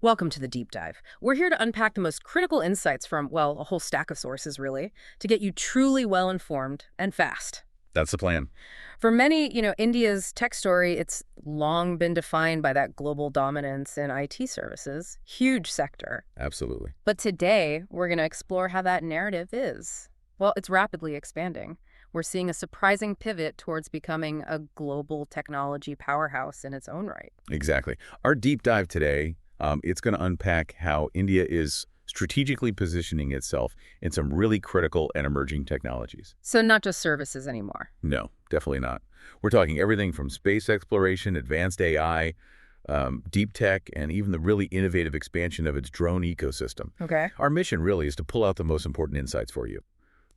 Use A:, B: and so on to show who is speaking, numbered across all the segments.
A: Welcome to the deep dive. We're here to unpack the most critical insights from, well, a whole stack of sources, really, to get you truly well informed and fast.
B: That's the plan.
A: For many, India's tech story, it's long been defined by that global dominance in IT services, huge sector.
B: Absolutely.
A: But today, we're going to explore how that narrative is. Well, it's rapidly expanding. We're seeing a surprising pivot towards becoming a global technology powerhouse in its own right.
B: Exactly. Our deep dive today, it's going to unpack how India is strategically positioning itself in some really critical and emerging technologies.
A: So not just services anymore.
B: No, definitely not. We're talking everything from space exploration, advanced AI, deep tech, and even the really innovative expansion of its drone ecosystem.
A: Okay.
B: Our mission really is to pull out the most important insights for you.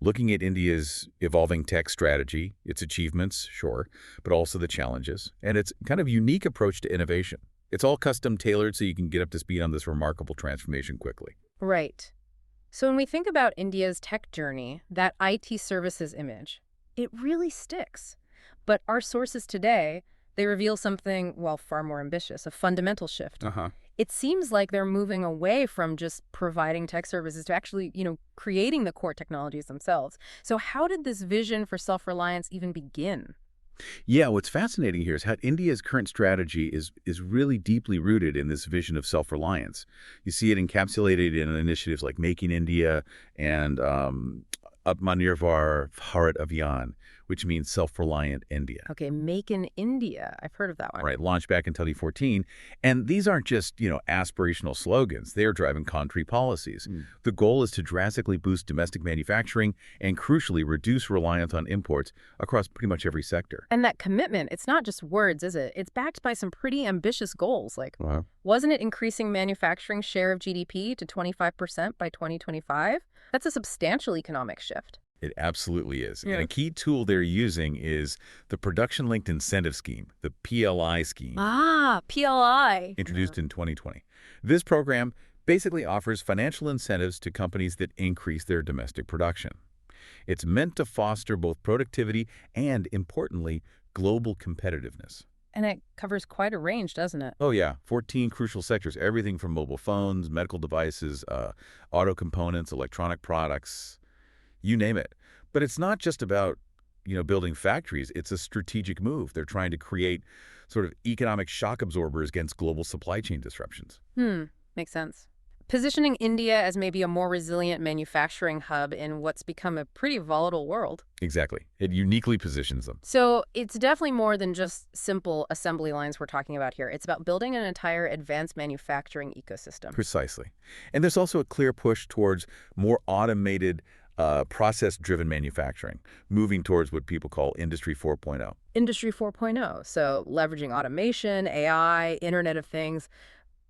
B: Looking at India's evolving tech strategy, its achievements, sure, but also the challenges, and its kind of unique approach to innovation. It's all custom tailored so you can get up to speed on this remarkable transformation quickly.
A: Right. So when we think about India's tech journey, that IT services image, it really sticks. But our sources today, they reveal something, well, far more ambitious, a fundamental shift.
B: Uh-huh.
A: It seems like they're moving away from just providing tech services to actually, creating the core technologies themselves. So how did this vision for self-reliance even begin?
B: Yeah, what's fascinating here is how India's current strategy is really deeply rooted in this vision of self-reliance. You see it encapsulated in initiatives like Making India and Atmanirbhar Bharat Abhiyan, which means self-reliant India.
A: Okay, Make in India. I've heard of that one.
B: Right, launched back in 2014. And these aren't just, aspirational slogans. They're driving concrete policies. The goal is to drastically boost domestic manufacturing and, crucially, reduce reliance on imports across pretty much every sector.
A: And that commitment, it's not just words, is it? It's backed by some pretty ambitious goals. Like,
B: Wow.
A: wasn't it increasing manufacturing share of GDP to 25% by 2025? That's a substantial economic shift.
B: It absolutely is.
A: Yeah.
B: And a key tool they're using is the Production-Linked Incentive Scheme, the PLI scheme,
A: Ah, PLI.
B: introduced in 2020. This program basically offers financial incentives to companies that increase their domestic production. It's meant to foster both productivity and, importantly, global competitiveness.
A: And it covers quite a range, doesn't it?
B: Oh, yeah. 14 crucial sectors, everything from mobile phones, medical devices, auto components, electronic products, you name it. But it's not just about, building factories. It's a strategic move. They're trying to create sort of economic shock absorbers against global supply chain disruptions.
A: Makes sense. Positioning India as maybe a more resilient manufacturing hub in what's become a pretty volatile world.
B: Exactly. It uniquely positions them.
A: So it's definitely more than just simple assembly lines we're talking about here. It's about building an entire advanced manufacturing ecosystem.
B: Precisely. And there's also a clear push towards more automated, process-driven manufacturing, moving towards what people call Industry 4.0.
A: Industry 4.0, so leveraging automation, AI, Internet of Things,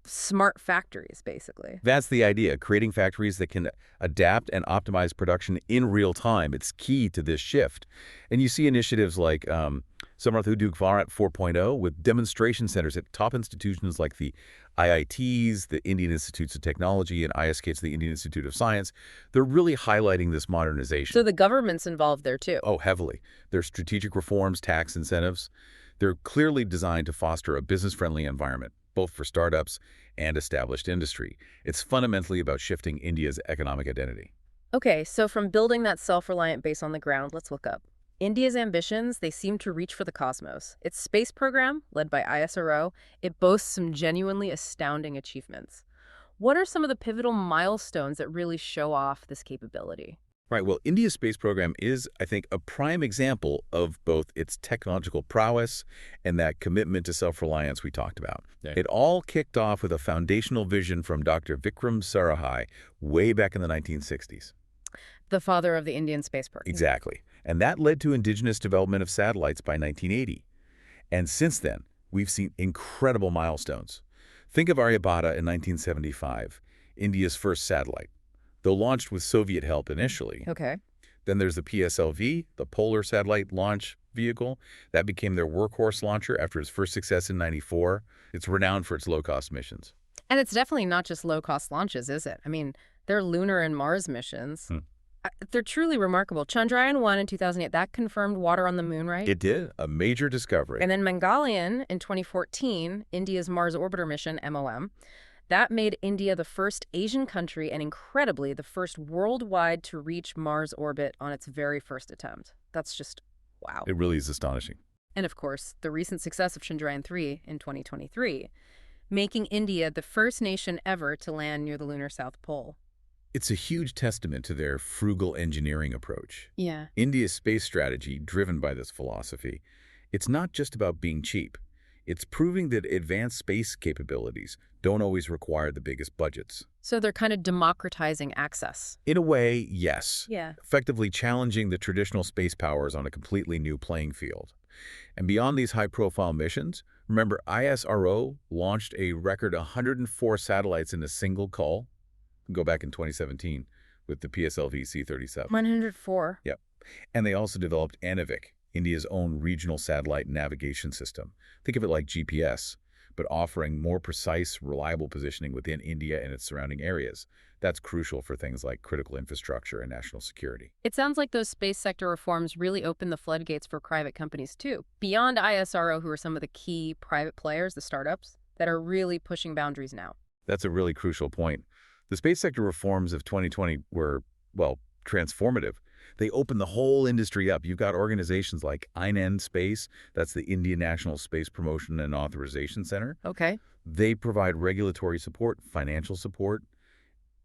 A: smart factories, basically.
B: That's the idea, creating factories that can adapt and optimize production in real time. It's key to this shift. And you see initiatives like Samarth Udyog Bharat 4.0 with demonstration centers at top institutions like the IITs, the Indian Institutes of Technology, and ISK's, the Indian Institute of Science. They're really highlighting this modernization.
A: So the government's involved there, too.
B: Oh, heavily. There's strategic reforms, tax incentives. They're clearly designed to foster a business-friendly environment, both for startups and established industry. It's fundamentally about shifting India's economic identity.
A: Okay, so from building that self-reliant base on the ground, let's look up. India's ambitions, they seem to reach for the cosmos. Its space program, led by ISRO, it boasts some genuinely astounding achievements. What are some of the pivotal milestones that really show off this capability?
B: Right, well, India's space program is, I think, a prime example of both its technological prowess and that commitment to self-reliance we talked about.
A: Yeah.
B: It all kicked off with a foundational vision from Dr. Vikram Sarabhai way back in the 1960s.
A: The father of the Indian space program.
B: Exactly. And that led to indigenous development of satellites by 1980. And since then, we've seen incredible milestones. Think of Aryabhata in 1975, India's first satellite. Though launched with Soviet help initially.
A: Okay.
B: Then there's the PSLV, the Polar Satellite Launch Vehicle. That became their workhorse launcher after its first success in '94. It's renowned for its low-cost missions.
A: And it's definitely not just low-cost launches, is it? I mean, they're lunar and Mars missions. They're truly remarkable. Chandrayaan-1 in 2008, that confirmed water on the moon, right?
B: It did, a major discovery.
A: And then Mangalyaan in 2014, India's Mars orbiter mission, MOM, That made India the first Asian country and, incredibly, the first worldwide to reach Mars orbit on its very first attempt. That's just wow.
B: It really is astonishing.
A: And of course, the recent success of Chandrayaan-3 in 2023, making India the first nation ever to land near the lunar South Pole.
B: It's a huge testament to their frugal engineering approach.
A: Yeah.
B: India's space strategy, driven by this philosophy, it's not just about being cheap. It's proving that advanced space capabilities don't always require the biggest budgets.
A: So they're kind of democratizing access.
B: In a way, yes.
A: Yeah.
B: Effectively challenging the traditional space powers on a completely new playing field. And beyond these high-profile missions, remember ISRO launched a record 104 satellites in a single call? Go back in 2017 with the PSLV C-37.
A: 104.
B: Yep. And they also developed Anavik, India's own regional satellite navigation system. Think of it like GPS, but offering more precise, reliable positioning within India and its surrounding areas. That's crucial for things like critical infrastructure and national security.
A: It sounds like those space sector reforms really open the floodgates for private companies too. Beyond ISRO, who are some of the key private players, the startups, that are really pushing boundaries now.
B: That's a really crucial point. The space sector reforms of 2020 were, well, transformative. They opened the whole industry up. You've got organizations like unmanned Space, that's the Indian National Space Promotion and Authorization Center.
A: Okay.
B: They provide regulatory support, financial support,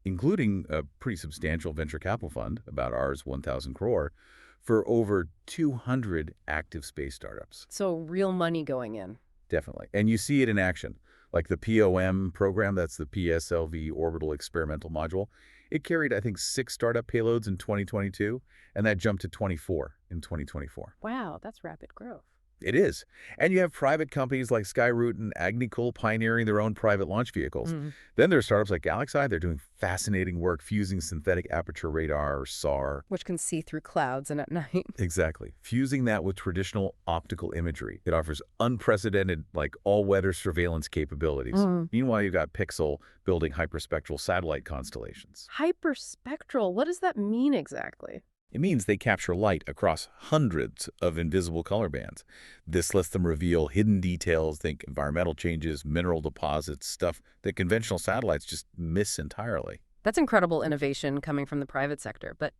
B: including a pretty substantial venture capital fund, about ours, 1,000 crore, for over 200 active space startups.
A: So real money going in.
B: Definitely. And you see it in action. Like the POM program, that's the PSLV Orbital Experimental Module. It carried, I think, 6 startup payloads in 2022, and that jumped to 24 in 2024.
A: Wow, that's rapid growth.
B: It is. And you have private companies like Skyroot and Agnicola pioneering their own private launch vehicles. Then there are startups like Galaxy. They're doing fascinating work fusing synthetic aperture radar, or SAR.
A: Which can see through clouds and at night.
B: Exactly. Fusing that with traditional optical imagery. It offers unprecedented, like, all-weather surveillance capabilities. Meanwhile, you've got Pixel building hyperspectral satellite constellations.
A: Hyperspectral, what does that mean exactly?
B: It means they capture light across hundreds of invisible color bands. This lets them reveal hidden details, think environmental changes, mineral deposits, stuff that conventional satellites just miss entirely.
A: That's incredible innovation coming from the private sector. But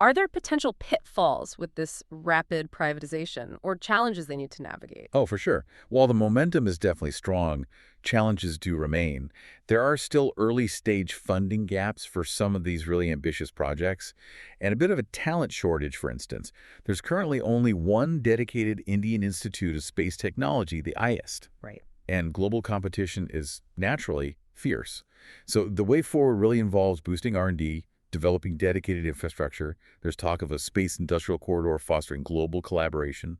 A: are there potential pitfalls with this rapid privatization or challenges they need to navigate?
B: Oh, for sure. While the momentum is definitely strong, challenges do remain. There are still early-stage funding gaps for some of these really ambitious projects, and a bit of a talent shortage, for instance. There's currently only one dedicated Indian Institute of Space Technology, the iDEX.
A: Right.
B: And global competition is naturally fierce. So the way forward really involves boosting R&D, developing dedicated infrastructure. There's talk of a space industrial corridor fostering global collaboration,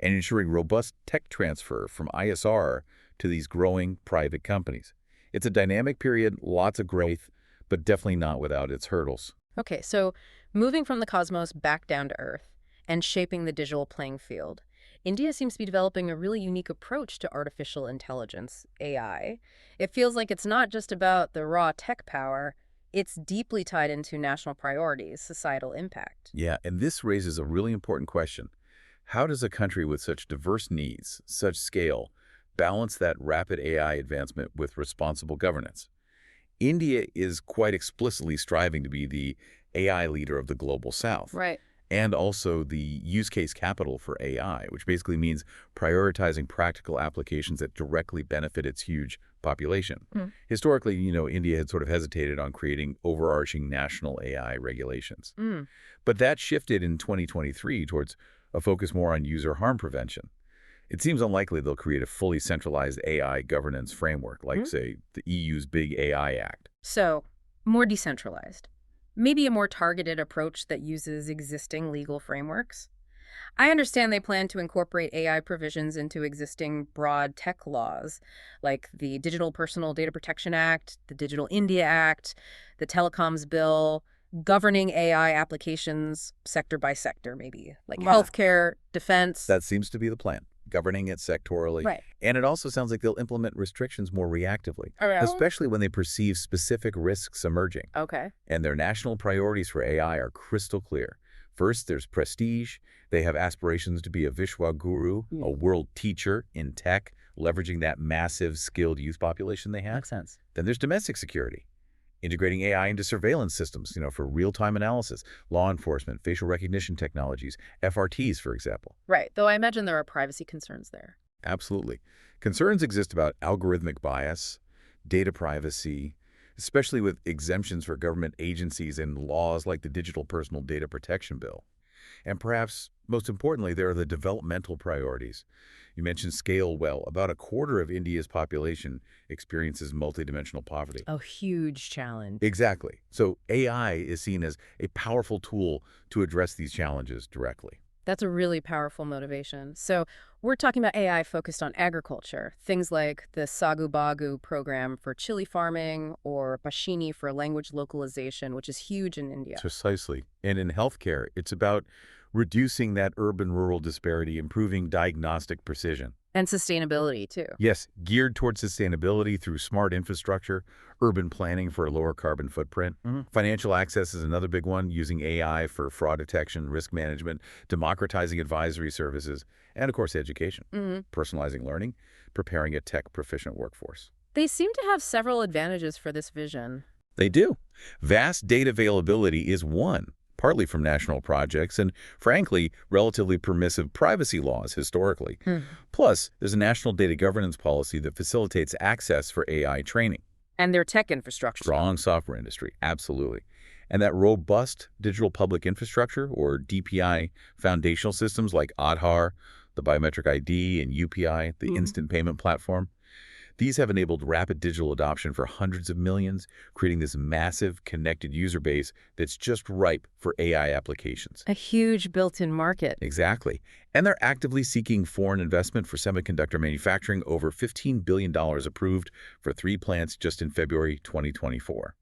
B: and ensuring robust tech transfer from ISR to these growing private companies. It's a dynamic period, lots of growth, but definitely not without its hurdles.
A: Okay, so moving from the cosmos back down to Earth and shaping the digital playing field, India seems to be developing a really unique approach to artificial intelligence, AI. It feels like it's not just about the raw tech power, it's deeply tied into national priorities, societal impact.
B: Yeah, and this raises a really important question. How does a country with such diverse needs, such scale, balance that rapid AI advancement with responsible governance? India is quite explicitly striving to be the AI leader of the global South.
A: Right.
B: And also the use case capital for AI, which basically means prioritizing practical applications that directly benefit its huge population. Historically, India had sort of hesitated on creating overarching national AI regulations. But that shifted in 2023 towards a focus more on user harm prevention. It seems unlikely they'll create a fully centralized AI governance framework, like, say, the EU's Big AI Act.
A: So, more decentralized. Maybe a more targeted approach that uses existing legal frameworks. I understand they plan to incorporate AI provisions into existing broad tech laws, like the Digital Personal Data Protection Act, the Digital India Act, the Telecoms Bill, governing AI applications sector by sector, maybe, like healthcare, defense.
B: That seems to be the plan, governing it sectorally.
A: Right.
B: And it also sounds like they'll implement restrictions more reactively, especially when they perceive specific risks emerging.
A: Okay.
B: And their national priorities for AI are crystal clear. First, there's prestige. They have aspirations to be a Vishwa Guru, a world teacher in tech, leveraging that massive skilled youth population they have.
A: Makes sense.
B: Then there's domestic security, integrating AI into surveillance systems, for real-time analysis, law enforcement, facial recognition technologies, FRTs, for example.
A: Right, though I imagine there are privacy concerns there.
B: Absolutely. Concerns exist about algorithmic bias, data privacy, especially with exemptions for government agencies and laws like the Digital Personal Data Protection Bill. And perhaps most importantly, there are the developmental priorities. You mentioned scale well. About a quarter of India's population experiences multidimensional poverty.
A: A huge challenge.
B: Exactly. So AI is seen as a powerful tool to address these challenges directly.
A: That's a really powerful motivation. So we're talking about AI focused on agriculture, things like the Sagu Bagu program for chili farming or Pashini for language localization, which is huge in India.
B: Precisely. And in healthcare, it's about reducing that urban-rural disparity, improving diagnostic precision.
A: And sustainability, too.
B: Yes, geared towards sustainability through smart infrastructure, urban planning for a lower carbon footprint. Financial access is another big one, using AI for fraud detection, risk management, democratizing advisory services, and of course education, personalizing learning, preparing a tech-proficient workforce.
A: They seem to have several advantages for this vision.
B: They do. Vast data availability is one, partly from national projects and, frankly, relatively permissive privacy laws historically. Plus, there's a national data governance policy that facilitates access for AI training.
A: And their tech infrastructure.
B: Strong software industry, absolutely. And that robust digital public infrastructure, or DPI, foundational systems like Aadhaar, the biometric ID, and UPI, the instant payment platform, these have enabled rapid digital adoption for hundreds of millions, creating this massive connected user base that's just ripe for AI applications.
A: A huge built-in market.
B: Exactly. And they're actively seeking foreign investment for semiconductor manufacturing, over $15 billion approved for 3 plants just in February 2024.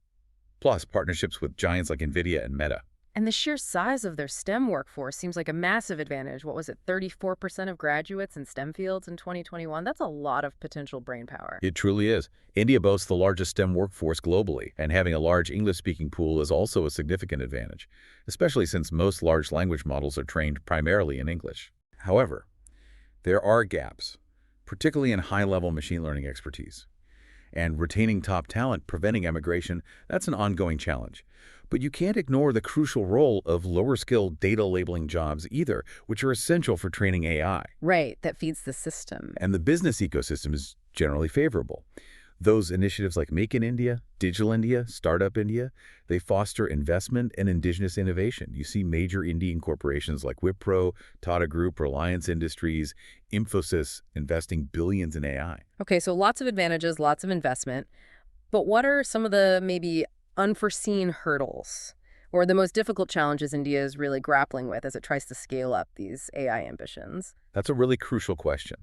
B: Plus partnerships with giants like NVIDIA and Meta.
A: And the sheer size of their STEM workforce seems like a massive advantage. What was it, 34% of graduates in STEM fields in 2021? That's a lot of potential brain power.
B: It truly is. India boasts the largest STEM workforce globally, and having a large English-speaking pool is also a significant advantage, especially since most large language models are trained primarily in English. However, there are gaps, particularly in high-level machine learning expertise. And retaining top talent, preventing emigration, that's an ongoing challenge. But you can't ignore the crucial role of lower-skilled data labeling jobs either, which are essential for training AI.
A: Right, that feeds the system.
B: And the business ecosystem is generally favorable. Those initiatives like Make in India, Digital India, Startup India, they foster investment and indigenous innovation. You see major Indian corporations like Wipro, Tata Group, Reliance Industries, Infosys investing billions in AI.
A: Okay, so lots of advantages, lots of investment. But what are some of the maybe unforeseen hurdles or the most difficult challenges India is really grappling with as it tries to scale up these AI ambitions?
B: That's a really crucial question.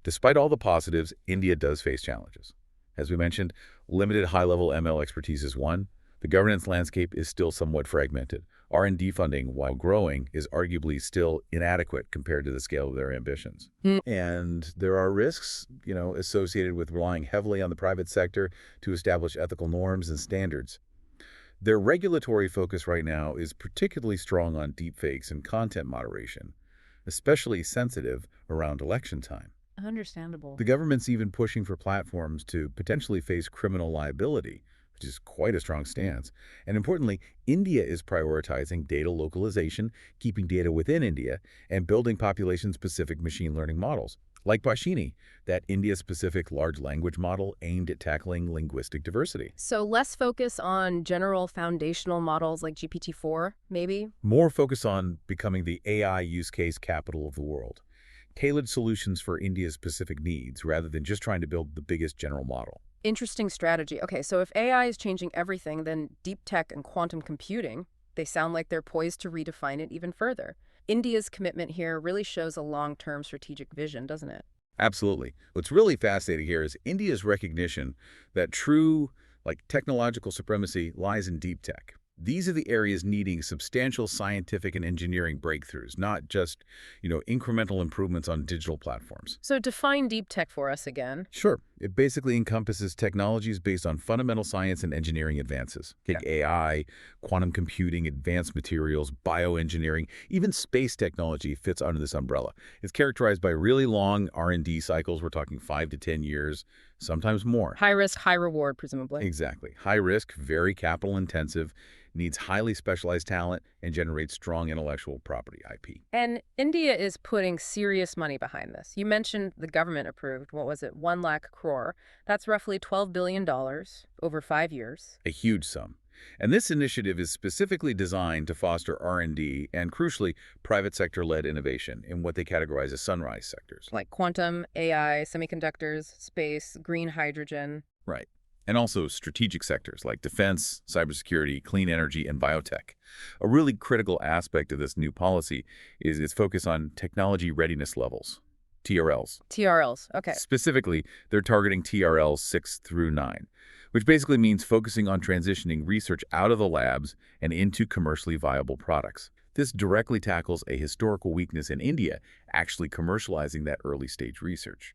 B: Despite all the positives, India does face challenges. As we mentioned, limited high-level ML expertise is one. The governance landscape is still somewhat fragmented. R&D funding, while growing, is arguably still inadequate compared to the scale of their ambitions. And there are risks, associated with relying heavily on the private sector to establish ethical norms and standards. Their regulatory focus right now is particularly strong on deepfakes and content moderation, especially sensitive around election time.
A: Understandable.
B: The government's even pushing for platforms to potentially face criminal liability, which is quite a strong stance. And importantly, India is prioritizing data localization, keeping data within India, and building population-specific machine learning models, like Pashini, that India-specific large language model aimed at tackling linguistic diversity.
A: So less focus on general foundational models like GPT-4, maybe?
B: More focus on becoming the AI use case capital of the world. Tailored solutions for India's specific needs rather than just trying to build the biggest general model.
A: Interesting strategy. Okay, so if AI is changing everything, then deep tech and quantum computing, they sound like they're poised to redefine it even further. India's commitment here really shows a long-term strategic vision, doesn't it?
B: Absolutely. What's really fascinating here is India's recognition that true, technological supremacy lies in deep tech. These are the areas needing substantial scientific and engineering breakthroughs, not just, incremental improvements on digital platforms.
A: So define deep tech for us again.
B: Sure. It basically encompasses technologies based on fundamental science and engineering advances. Take AI, quantum computing, advanced materials, bioengineering, even space technology fits under this umbrella. It's characterized by really long R&D cycles. We're talking 5 to 10 years, sometimes more.
A: High risk, high reward, presumably.
B: Exactly. High risk, very capital intensive, needs highly specialized talent, and generates strong intellectual property, IP.
A: And India is putting serious money behind this. You mentioned the government approved, what was it, 1 lakh crore. That's roughly $12 billion over 5 years.
B: A huge sum. And this initiative is specifically designed to foster R&D and, crucially, private sector-led innovation in what they categorize as sunrise sectors.
A: Like quantum, AI, semiconductors, space, green hydrogen.
B: Right. And also strategic sectors like defense, cybersecurity, clean energy, and biotech. A really critical aspect of this new policy is its focus on technology readiness levels, TRLs.
A: TRLs, okay.
B: Specifically, they're targeting TRLs 6 through 9, which basically means focusing on transitioning research out of the labs and into commercially viable products. This directly tackles a historical weakness in India, actually commercializing that early-stage research.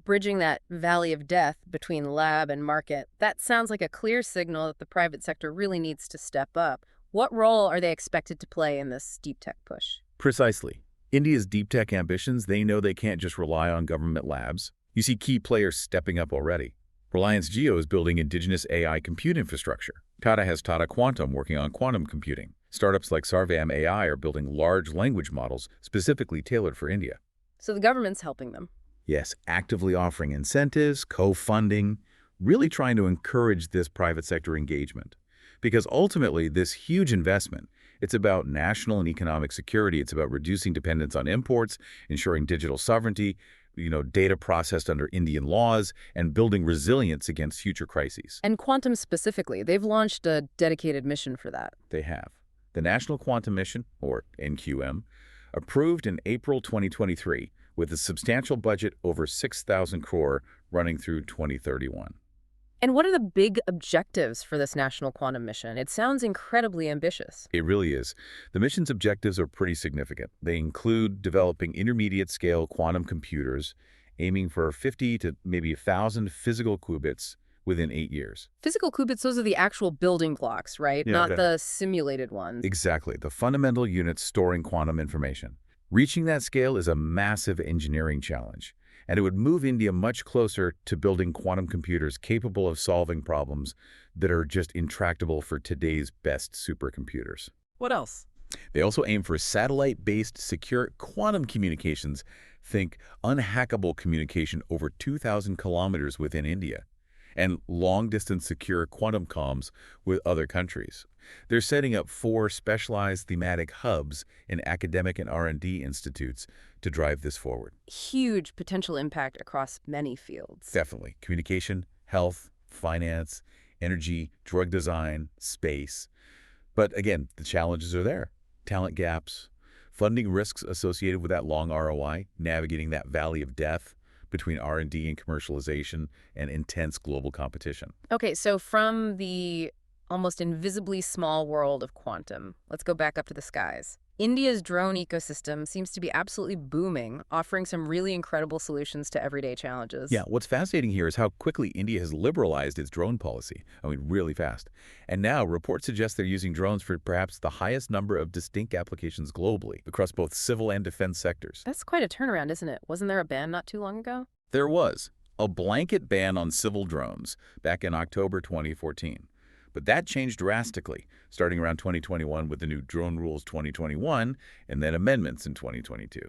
A: Bridging that valley of death between lab and market. That sounds like a clear signal that the private sector really needs to step up. What role are they expected to play in this deep tech push?
B: Precisely. India's deep tech ambitions, they know they can't just rely on government labs. You see key players stepping up already. Reliance Jio is building indigenous AI compute infrastructure. Tata has Tata Quantum working on quantum computing. Startups like Sarvam AI are building large language models specifically tailored for India.
A: So the government's helping them.
B: Yes, actively offering incentives, co-funding, really trying to encourage this private sector engagement. Because ultimately, this huge investment, it's about national and economic security. It's about reducing dependence on imports, ensuring digital sovereignty, data processed under Indian laws, and building resilience against future crises.
A: And quantum specifically, they've launched a dedicated mission for that.
B: They have. The National Quantum Mission, or NQM, approved in April 2023, with a substantial budget over 6,000 crore running through 2031.
A: And what are the big objectives for this national quantum mission? It sounds incredibly ambitious.
B: It really is. The mission's objectives are pretty significant. They include developing intermediate-scale quantum computers, aiming for 50 to maybe 1,000 physical qubits within 8 years.
A: Physical qubits, those are the actual building blocks, right?
B: Yeah,
A: Not
B: yeah.
A: the simulated ones.
B: Exactly. The fundamental units storing quantum information. Reaching that scale is a massive engineering challenge, and it would move India much closer to building quantum computers capable of solving problems that are just intractable for today's best supercomputers.
A: What else?
B: They also aim for satellite-based secure quantum communications. Think unhackable communication over 2,000 kilometers within India, and long-distance secure quantum comms with other countries. They're setting up 4 specialized thematic hubs in academic and R&D institutes to drive this forward.
A: Huge potential impact across many fields.
B: Definitely. Communication, health, finance, energy, drug design, space. But again, the challenges are there. Talent gaps, funding risks associated with that long ROI, navigating that valley of death between R&D and commercialization, and intense global competition.
A: Okay, so from the almost invisibly small world of quantum, let's go back up to the skies. India's drone ecosystem seems to be absolutely booming, offering some really incredible solutions to everyday challenges.
B: Yeah, what's fascinating here is how quickly India has liberalized its drone policy. I mean, really fast. And now reports suggest they're using drones for perhaps the highest number of distinct applications globally, across both civil and defense sectors.
A: That's quite a turnaround, isn't it? Wasn't there a ban not too long ago?
B: There was a blanket ban on civil drones back in October 2014. But that changed drastically, starting around 2021 with the new Drone Rules 2021 and then amendments in 2022.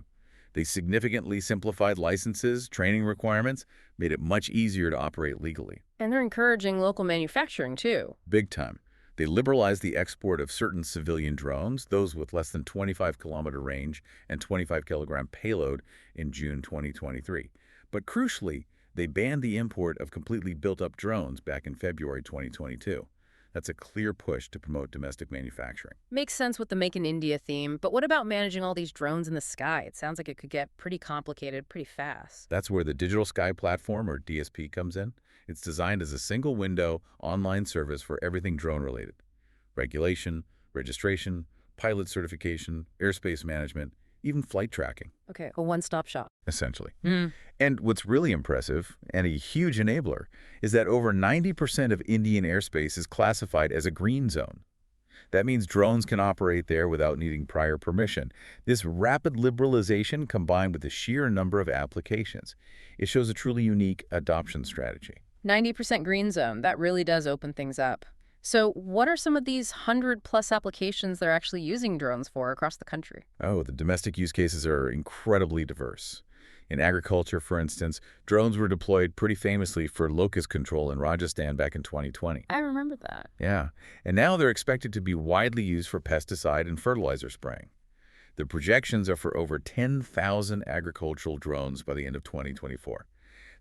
B: They significantly simplified licenses, training requirements, made it much easier to operate legally.
A: And they're encouraging local manufacturing, too.
B: Big time. They liberalized the export of certain civilian drones, those with less than 25-kilometer range and 25-kilogram payload, in June 2023. But crucially, they banned the import of completely built-up drones back in February 2022. That's a clear push to promote domestic manufacturing.
A: Makes sense with the Make in India theme, but what about managing all these drones in the sky? It sounds like it could get pretty complicated pretty fast.
B: That's where the Digital Sky Platform, or DSP, comes in. It's designed as a single-window online service for everything drone-related. regulation, registration, pilot certification, airspace management, even flight tracking,
A: Okay, a one-stop shop.
B: essentially.
A: Mm.
B: And what's really impressive, and a huge enabler, is that over 90% of Indian airspace is classified as a green zone. That means drones can operate there without needing prior permission. This rapid liberalization combined with the sheer number of applications, it shows a truly unique adoption strategy.
A: 90% green zone. That really does open things up. So what are some of these 100-plus applications they're actually using drones for across the country?
B: Oh, the domestic use cases are incredibly diverse. In agriculture, for instance, drones were deployed pretty famously for locust control in Rajasthan back in 2020.
A: I remember that.
B: Yeah, and now they're expected to be widely used for pesticide and fertilizer spraying. The projections are for over 10,000 agricultural drones by the end of 2024.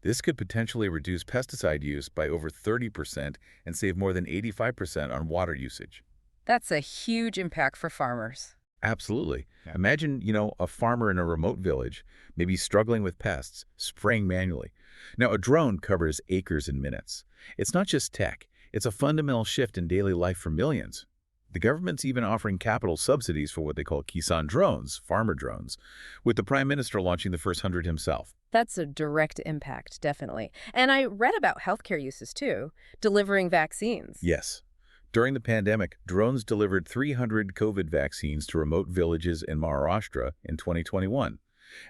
B: This could potentially reduce pesticide use by over 30% and save more than 85% on water usage.
A: That's a huge impact for farmers.
B: Absolutely. Imagine, a farmer in a remote village, maybe struggling with pests, spraying manually. Now, a drone covers acres in minutes. It's not just tech. It's a fundamental shift in daily life for millions. The government's even offering capital subsidies for what they call Kisan drones, farmer drones, with the Prime Minister launching the first 100 himself.
A: That's a direct impact, definitely. And I read about healthcare uses too, delivering vaccines.
B: Yes. During the pandemic, drones delivered 300 COVID vaccines to remote villages in Maharashtra in 2021.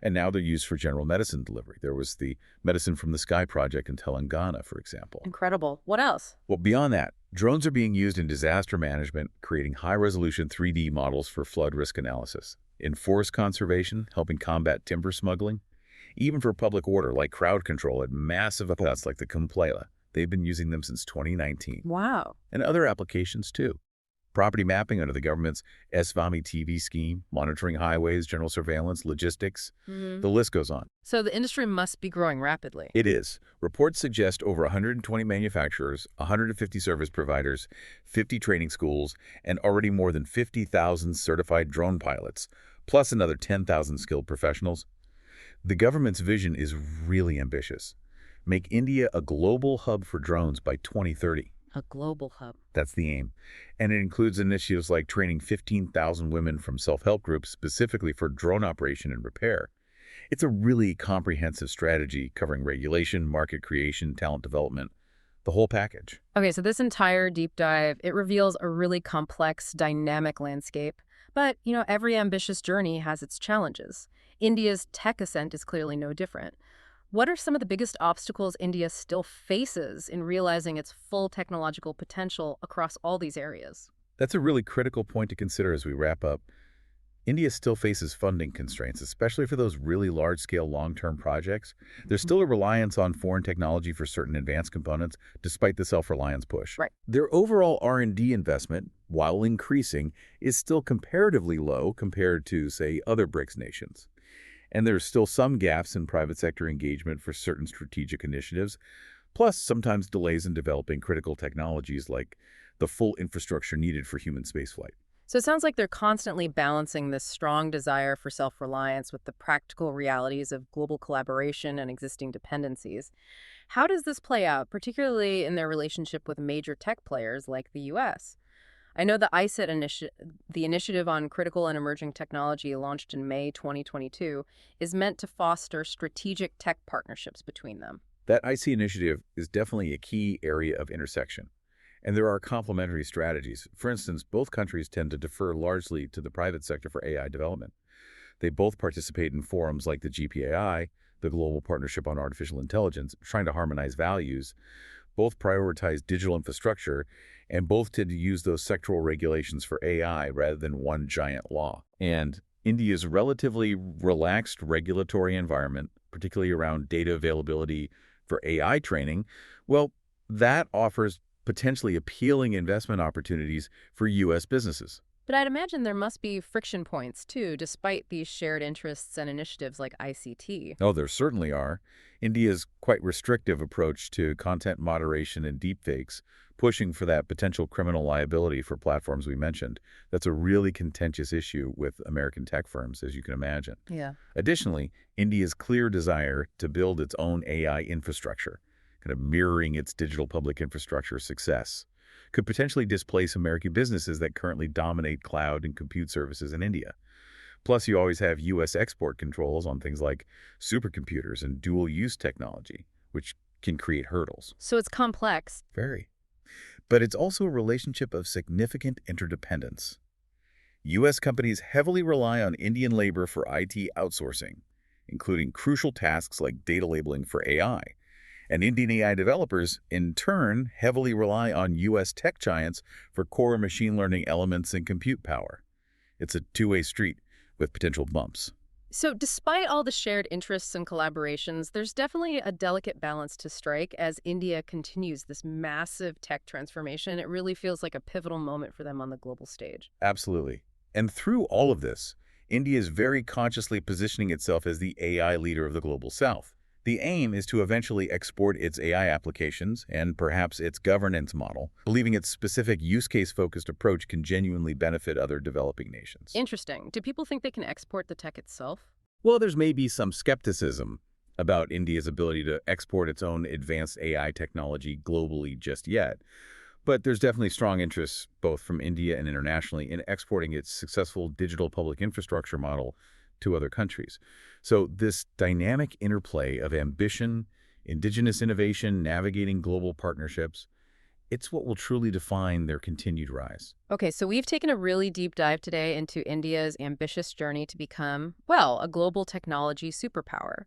B: And now they're used for general medicine delivery. There was the Medicine from the Sky project in Telangana, for example.
A: Incredible. What else?
B: Well, beyond that, drones are being used in disaster management, creating high-resolution 3D models for flood risk analysis, in forest conservation, helping combat timber smuggling, even for public order like crowd control at massive events like the Kumbh Mela. They've been using them since 2019.
A: Wow.
B: And other applications, too. Property mapping under the government's MSMETV scheme, monitoring highways, general surveillance, logistics. The list goes on.
A: So the industry must be growing rapidly.
B: It is. Reports suggest over 120 manufacturers, 150 service providers, 50 training schools, and already more than 50,000 certified drone pilots, plus another 10,000 skilled professionals. The government's vision is really ambitious. Make India a global hub for drones by 2030.
A: A global hub.
B: That's the aim. And it includes initiatives like training 15,000 women from self-help groups specifically for drone operation and repair. It's a really comprehensive strategy covering regulation, market creation, talent development, the whole package.
A: Okay, so this entire deep dive, it reveals a really complex, dynamic landscape. But, every ambitious journey has its challenges. India's tech ascent is clearly no different. What are some of the biggest obstacles India still faces in realizing its full technological potential across all these areas?
B: That's a really critical point to consider as we wrap up. India still faces funding constraints, especially for those really large-scale long-term projects. There's still a reliance on foreign technology for certain advanced components, despite the self-reliance push.
A: Right.
B: Their overall R&D investment, while increasing, is still comparatively low compared to, say, other BRICS nations. And there's still some gaps in private sector engagement for certain strategic initiatives, plus sometimes delays in developing critical technologies like the full infrastructure needed for human spaceflight.
A: So it sounds like they're constantly balancing this strong desire for self-reliance with the practical realities of global collaboration and existing dependencies. How does this play out, particularly in their relationship with major tech players like the U.S.? I know the the initiative on critical and emerging technology launched in May 2022, is meant to foster strategic tech partnerships between them.
B: That IC initiative is definitely a key area of intersection. And there are complementary strategies. For instance, both countries tend to defer largely to the private sector for AI development. They both participate in forums like the GPAI, the Global Partnership on Artificial Intelligence, trying to harmonize values. Both prioritize digital infrastructure, and both tend to use those sectoral regulations for AI rather than one giant law. And India's relatively relaxed regulatory environment, particularly around data availability for AI training, well, that offers potentially appealing investment opportunities for U.S. businesses.
A: But I'd imagine there must be friction points, too, despite these shared interests and initiatives like ICT.
B: Oh, there certainly are. India's quite restrictive approach to content moderation and deepfakes, pushing for that potential criminal liability for platforms we mentioned. That's a really contentious issue with American tech firms, as you can imagine.
A: Yeah.
B: Additionally, India's clear desire to build its own AI infrastructure, kind of mirroring its digital public infrastructure success, could potentially displace American businesses that currently dominate cloud and compute services in India. Plus, you always have U.S. export controls on things like supercomputers and dual-use technology, which can create hurdles.
A: So it's complex.
B: Very. But it's also a relationship of significant interdependence. U.S. companies heavily rely on Indian labor for IT outsourcing, including crucial tasks like data labeling for AI. And Indian AI developers, in turn, heavily rely on U.S. tech giants for core machine learning elements and compute power. It's a two-way street with potential bumps.
A: So despite all the shared interests and collaborations, there's definitely a delicate balance to strike as India continues this massive tech transformation. It really feels like a pivotal moment for them on the global stage.
B: Absolutely. And through all of this, India is very consciously positioning itself as the AI leader of the global south. The aim is to eventually export its AI applications and perhaps its governance model, believing its specific use case-focused approach can genuinely benefit other developing nations.
A: Interesting. Do people think they can export the tech itself?
B: Well, there's maybe some skepticism about India's ability to export its own advanced AI technology globally just yet. But there's definitely strong interest, both from India and internationally, in exporting its successful digital public infrastructure model to other countries. So this dynamic interplay of ambition, indigenous innovation, navigating global partnerships, it's what will truly define their continued rise.
A: Okay, so we've taken a really deep dive today into India's ambitious journey to become, well, a global technology superpower.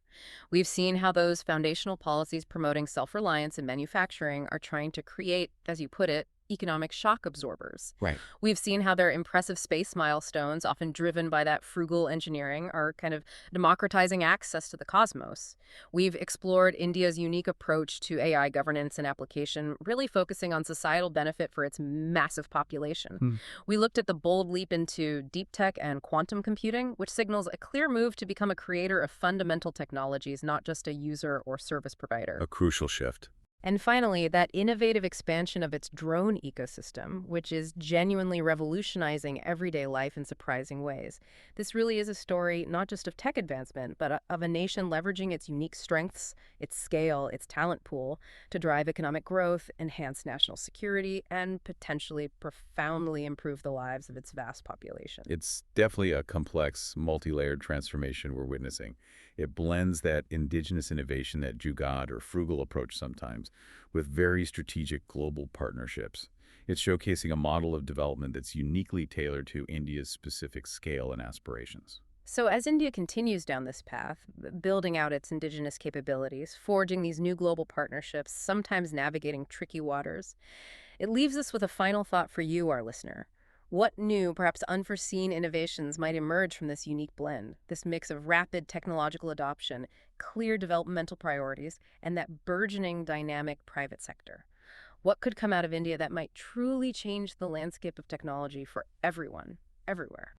A: We've seen how those foundational policies promoting self-reliance in manufacturing are trying to create, as you put it, economic shock absorbers.
B: Right.
A: We've seen how their impressive space milestones, often driven by that frugal engineering, are kind of democratizing access to the cosmos. We've explored India's unique approach to AI governance and application, really focusing on societal benefit for its massive population.
B: Hmm.
A: We looked at the bold leap into deep tech and quantum computing, which signals a clear move to become a creator of fundamental technologies, not just a user or service provider.
B: A crucial shift.
A: And finally, that innovative expansion of its drone ecosystem, which is genuinely revolutionizing everyday life in surprising ways. This really is a story not just of tech advancement, but of a nation leveraging its unique strengths, its scale, its talent pool to drive economic growth, enhance national security, and potentially profoundly improve the lives of its vast population.
B: It's definitely a complex, multi-layered transformation we're witnessing. It blends that indigenous innovation, that jugaad or frugal approach sometimes, with very strategic global partnerships. It's showcasing a model of development that's uniquely tailored to India's specific scale and aspirations.
A: So as India continues down this path, building out its indigenous capabilities, forging these new global partnerships, sometimes navigating tricky waters, it leaves us with a final thought for you, our listener. What new, perhaps unforeseen innovations might emerge from this unique blend, this mix of rapid technological adoption, clear developmental priorities, and that burgeoning dynamic private sector? What could come out of India that might truly change the landscape of technology for everyone, everywhere?